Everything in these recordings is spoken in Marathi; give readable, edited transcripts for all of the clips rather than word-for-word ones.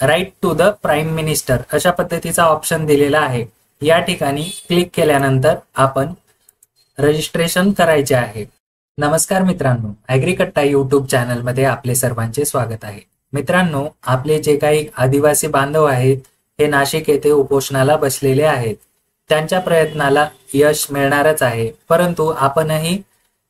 Right to the prime minister अशा पद्धतीचा ऑप्शन दिलेला आहे। या ठिकाणी क्लिक केल्यानंतर आपण रजिस्ट्रेशन करायचे आहे। नमस्कार मित्रांनो, ॲग्रीकट्टा यूट्यूब चॅनलमध्ये आपले सर्वांचे स्वागत आहे। मित्रांनो, आपले जे काही आदिवासी बांधव आहेत हे नाशिक येथे उपोषणाला बसलेले आहेत। त्यांच्या प्रयत्नाला यश मिळणारच आहे, परंतु आपणही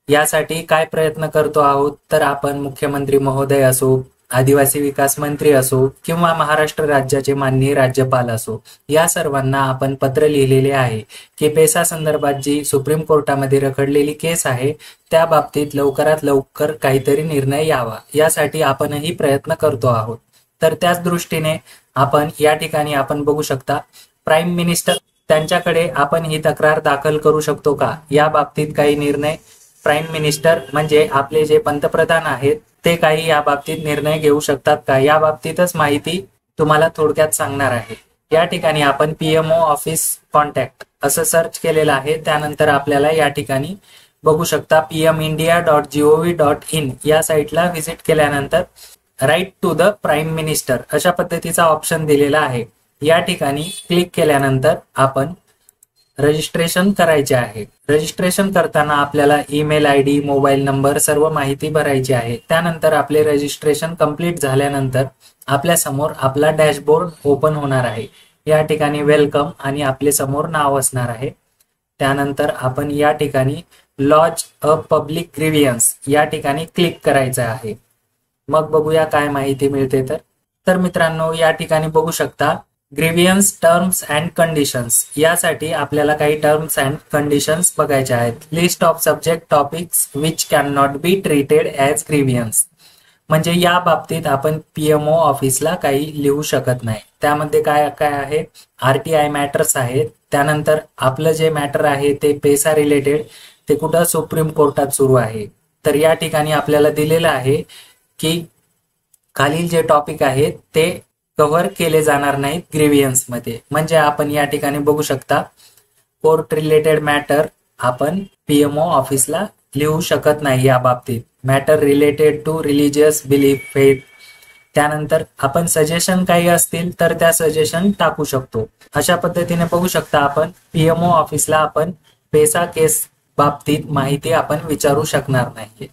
यासाठी काय प्रयत्न करतो आहोत तर आपण मुख्यमंत्री महोदय असो, आदिवासी विकास मंत्री असो किंवा महाराष्ट्र राज्याचे माननीय राज्यपाल असो, या सर्वांना आपण पत्र लिहिलेले आहे की पेसा संदर्भात जी सुप्रीम कोर्टामध्ये रखडलेली केस आहे त्या बाबतीत लवकरात लवकर काहीतरी निर्णय यावा, यासाठी आपणही प्रयत्न करतो आहोत। तर त्याच दृष्टीने आपण या ठिकाणी आपण बघू शकता प्राईम मिनिस्टर त्यांच्याकडे आपण ही तक्रार दाखल करू शकतो का, या बाबतीत काही निर्णय प्राईम मिनिस्टर म्हणजे आपले जे पंतप्रधान आहेत ते काही या बाबतीत निर्णय घेऊ शकतात का, या बाबतीतच माहिती तुम्हाला थोडक्यात सांगणार आहे। या ठिकाणी आपण पीएमओ ऑफिस कॉन्टॅक्ट असं सर्च केलेलं आहे। त्यानंतर आपल्याला या ठिकाणी बघू शकता pmindia.gov.in या साईटला व्हिजिट केल्यानंतर write to the prime minister अशा पद्धतीचा ऑप्शन दिलेला आहे। या ठिकाणी क्लिक केल्यानंतर आपण रजिस्ट्रेशन करायचे आहे। रजिस्ट्रेशन करताना आपल्याला ईमेल आयडी, मोबाईल नंबर सर्व माहिती भरायची आहे। त्यानंतर आपले रजिस्ट्रेशन कंप्लीट झाल्यानंतर आपल्या समोर आपला डॅशबोर्ड ओपन होणार आहे। या ठिकाणी वेलकम आणि आपले समोर नाव असणार आहे। त्यानंतर आपण या ठिकाणी लॉज अ पब्लिक ग्रीव्हियन्स या ठिकाणी क्लिक करायचं आहे। मग बघूया काय माहिती मिळते तर मित्रांनो, या ठिकाणी बघू शकता ग्रीव्हियन्स टर्म्स अँड कंडिशन्स, यासाठी आपल्याला काही टर्म्स अँड कंडिशन्स बघायचे आहेत। List of subject topics which can not be treated as grievances, म्हणजे या बाबतीत आपण पीएमओ ऑफिसला काही लिहू शकत नाही। त्यामध्ये काय काय आहे, आरटीआय मॅटर्स आहेत, त्यानंतर आपलं जे मॅटर आहे ते पेसा रिलेटेड ते कुठं सुप्रीम कोर्टात सुरू आहे। तर या ठिकाणी आपल्याला दिलेलं आहे की खालील जे टॉपिक आहेत ते कव्हर केले जाणार नाहीत ग्रीव्हियन्स मध्ये, म्हणजे आपण या ठिकाणी बघू शकता कोर्ट रिलेटेड मॅटर आपण पीएमओ ऑफिसला लिहू शकत नाही या बाबतीत। Matter related to religious belief, faith, त्यानंतर आपण सजेशन काही असतील तर त्या सजेशन टाकू शकतो। अशा पद्धतीने बघू शकता आपण पीएमओ ऑफिसला आपण पेसा केस बाबतीत माहिती आपण विचारू शकणार नाही।